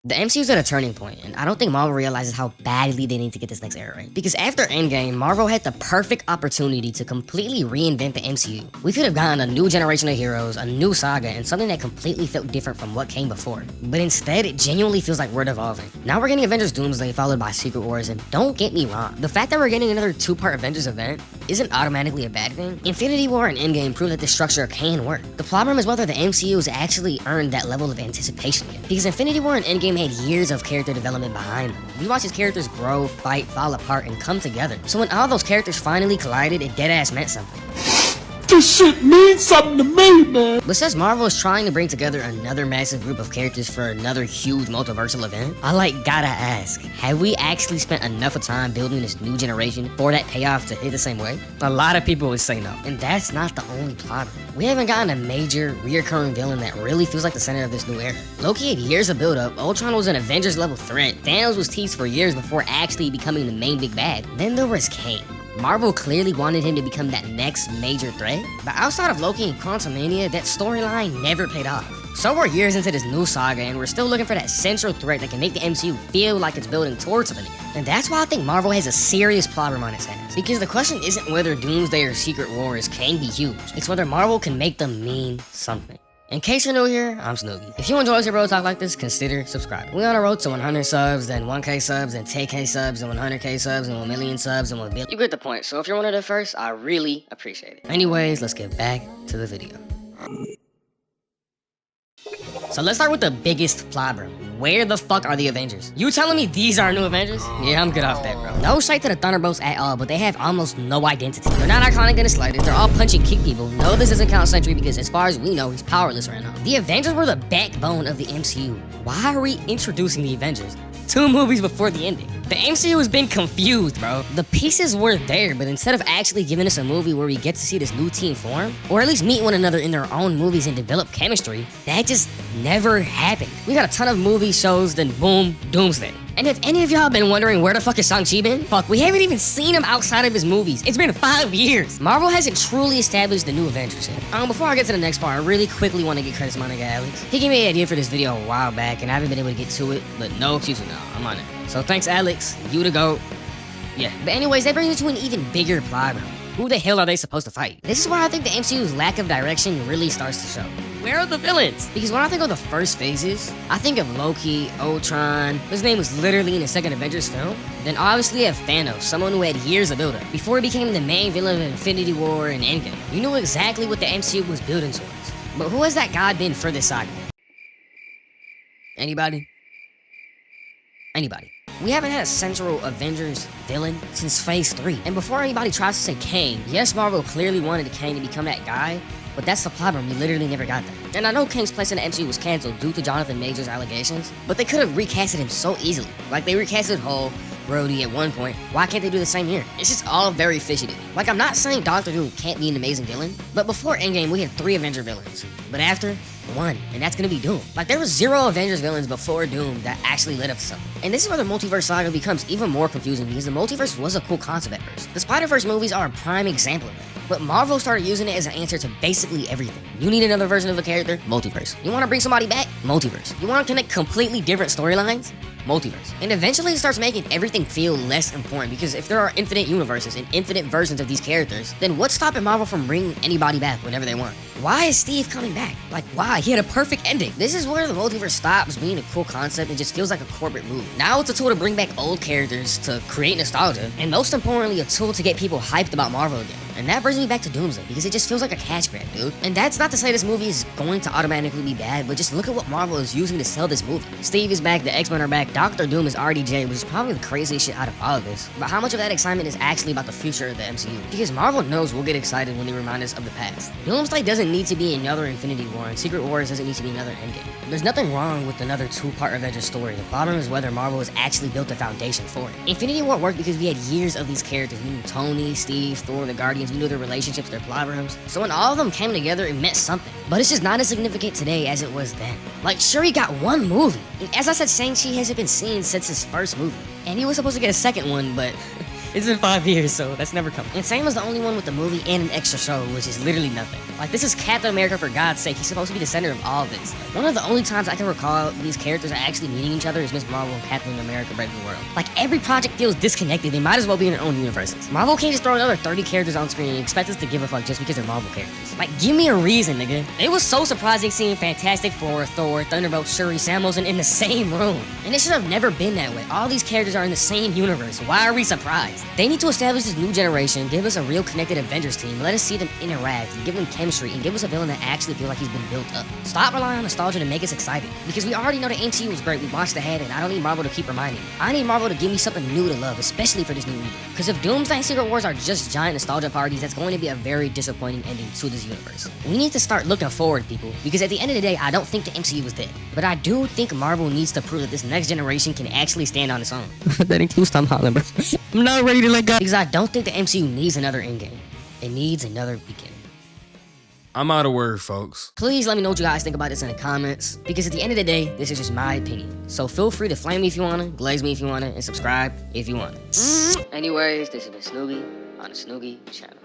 The MCU's at a turning point, and I don't think Marvel realizes how badly they need to get this next era right. Because after Endgame, Marvel had the perfect opportunity to completely reinvent the MCU. We could have gotten a new generation of heroes, a new saga, and something that completely felt different from what came before. But instead, it genuinely feels like we're devolving. Now we're getting Avengers Doomsday followed by Secret Wars, and don't get me wrong, the fact that we're getting another two-part Avengers event isn't automatically a bad thing. Infinity War and Endgame prove that this structure can work. The problem is whether the MCU has actually earned that level of anticipation yet. Because Infinity War and Endgame had years of character development behind them. We watched his characters grow, fight, fall apart, and come together. So when all those characters finally collided, it deadass meant something. This shit means something to me, man. But since Marvel is trying to bring together another massive group of characters for another huge multiversal event, I gotta ask, have we actually spent enough of time building this new generation for that payoff to hit the same way? A lot of people would say no, and that's not the only problem. We haven't gotten a major, reoccurring villain that really feels like the center of this new era. Loki had years of build-up, Ultron was an Avengers level threat, Thanos was teased for years before actually becoming the main big bad. Then there was Kang. Marvel clearly wanted him to become that next major threat, but outside of Loki and Quantumania, that storyline never paid off. So we're years into this new saga, and we're still looking for that central threat that can make the MCU feel like it's building towards something again. And that's why I think Marvel has a serious problem on its hands. Because the question isn't whether Doomsday or Secret Wars can be huge, it's whether Marvel can make them mean something. In case you're new here, I'm Snoogie. If you enjoy your bro talk like this, consider subscribing. We're on a road to 100 subs, then 1K subs, then 10K subs, then 100K subs, and 1 million subs, and 1 billion. You get the point, so if you're one of the first, I really appreciate it. Anyways, let's get back to the video. So let's start with the biggest problem. Where the fuck are the Avengers? You telling me these are new Avengers? Yeah, I'm good off that, bro. No shade to the Thunderbolts at all, but they have almost no identity. They're not iconic in the slightest. They're all punch and kick people. No, this doesn't count Sentry because as far as we know, he's powerless right now. The Avengers were the backbone of the MCU. Why are we introducing the Avengers 2 movies before the ending? The MCU has been confused, bro. The pieces were there, but instead of actually giving us a movie where we get to see this new team form, or at least meet one another in their own movies and develop chemistry, that just never happened. We got a ton of movie shows, then boom, Doomsday. And if any of y'all been wondering where the fuck is Shang-Chi been, fuck, we haven't even seen him outside of his movies. It's been 5 years. Marvel hasn't truly established the new Avengers yet. Before I get to the next part, I really quickly want to get credit to my nigga Alex. He gave me an idea for this video a while back, and I haven't been able to get to it, but no excuses now, I'm on it. So thanks, Alex. You the GOAT. Yeah, but anyways, that brings me to an even bigger problem. Who the hell are they supposed to fight? This is where I think the MCU's lack of direction really starts to show. Where are the villains? Because when I think of the first phases, I think of Loki, Ultron, his name was literally in the second Avengers film. Then obviously you have Thanos, someone who had years of build-up, before he became the main villain of Infinity War and Endgame. You knew exactly what the MCU was building towards. But who has that god been for this saga? Anybody? Anybody? We haven't had a central Avengers villain since Phase 3. And before anybody tries to say Kang, yes, Marvel clearly wanted Kang to become that guy, but that's the problem, we literally never got that. And I know Kang's place in the MCU was cancelled due to Jonathan Majors' allegations, but they could have recasted him so easily. Like they recasted Hulk, Rhodey at one point. Why can't they do the same here? It's just all very fishy to me. Like, I'm not saying Doctor Doom can't be an amazing villain, but before Endgame, we had 3 Avenger villains. But after, 1, and that's gonna be Doom. Like, there was 0 Avengers villains before Doom that actually led up to something. And this is where the Multiverse Saga becomes even more confusing because the multiverse was a cool concept at first. The Spider-Verse movies are a prime example of that. But Marvel started using it as an answer to basically everything. You need another version of a character? Multiverse. You wanna bring somebody back? Multiverse. You wanna connect completely different storylines? Multiverse. And eventually it starts making everything feel less important because if there are infinite universes and infinite versions of these characters, then what's stopping Marvel from bringing anybody back whenever they want? Why is Steve coming back? Like, why? He had a perfect ending. This is where the multiverse stops being a cool concept and just feels like a corporate move. Now it's a tool to bring back old characters to create nostalgia, and most importantly, a tool to get people hyped about Marvel again. And that brings me back to Doomsday, because it just feels like a cash grab, dude. And that's not to say this movie is going to automatically be bad, but just look at what Marvel is using to sell this movie. Steve is back, the X-Men are back, Doctor Doom is RDJ, which is probably the craziest shit out of all of this. But how much of that excitement is actually about the future of the MCU? Because Marvel knows we'll get excited when they remind us of the past. Doomsday doesn't need to be another Infinity War, and Secret Wars doesn't need to be another Endgame. There's nothing wrong with another 2-part Avengers story. The problem is whether Marvel has actually built the foundation for it. Infinity War worked because we had years of these characters. We knew Tony, Steve, Thor, the Guardians, we knew their relationships, their plot rooms. So when all of them came together, it meant something. But it's just not as significant today as it was then. Like, sure, he got 1 movie. And as I said, Shang-Chi hasn't been seen since his first movie. And he was supposed to get a second one, but It's been 5 years, so that's never coming. And Sam is the only one with the movie and an extra show, which is literally nothing. Like, this is Captain America, for God's sake. He's supposed to be the center of all this. Like, one of the only times I can recall these characters are actually meeting each other is Miss Marvel and Captain America Brave New World. Like, every project feels disconnected. They might as well be in their own universes. Marvel can't just throw another 30 characters on screen and expect us to give a fuck just because they're Marvel characters. Like, give me a reason, nigga. It was so surprising seeing Fantastic Four, Thor, Thunderbolt, Shuri, Samuels in the same room. And it should have never been that way. All these characters are in the same universe. Why are we surprised? They need to establish this new generation, give us a real connected Avengers team, let us see them interact, and give them chemistry, and give us a villain that actually feels like he's been built up. Stop relying on nostalgia to make us excited. Because we already know the MCU was great, we watched ahead, and I don't need Marvel to keep reminding me. I need Marvel to give me something new to love, especially for this new reboot. Because if Doomsday and Secret Wars are just giant nostalgia parties, that's going to be a very disappointing ending to this universe. We need to start looking forward, people, because at the end of the day, I don't think the MCU is dead. But I do think Marvel needs to prove that this next generation can actually stand on its own. That includes Tom Holland, bro. I'm not ready to let go. Because I don't think the MCU needs another Endgame. It needs another beginning. I'm out of words, folks. Please let me know what you guys think about this in the comments, because at the end of the day, this is just my opinion. So feel free to flame me if you wanna, glaze me if you wanna, and subscribe if you wanna. Anyways, this has been Snoogie on the Snoogie channel.